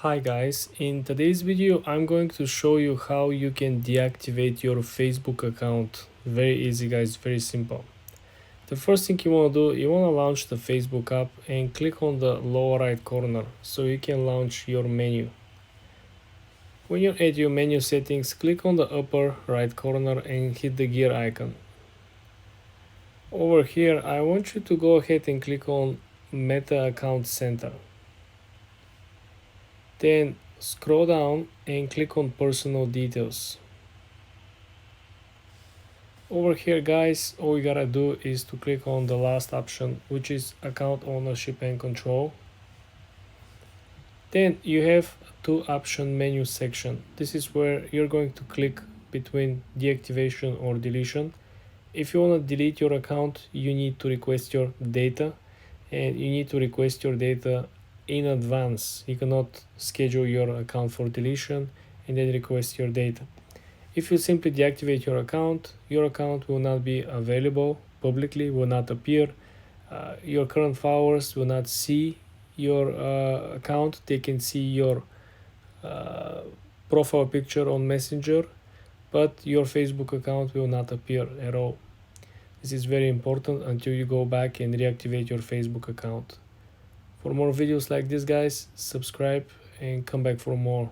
Hi guys, in today's video I'm going to show you how you can deactivate your Facebook account. Very easy guys, very simple. The first thing you want to do, you want to launch the Facebook app and click on the lower right corner so you can launch your menu. When you're at your menu settings, click on the upper right corner and hit the gear icon. Over here I want you to go ahead and click on Meta Account Center. Then scroll down and click on personal details. Over here guys, all you gotta do is to click on the last option, which is account ownership and control. Then you have two option menu section. This is where you're going to click between deactivation or deletion. If you want to delete your account, you need to request your data, and you need to request your data in advance. You cannot schedule your account for deletion and then request your data. If you simply deactivate your account will not be available publicly, will not appear. Your current followers will not see your account. They can see your profile picture on Messenger, but your Facebook account will not appear at all. This is very important until you go back and reactivate your Facebook account. For more videos like this guys, subscribe and come back for more.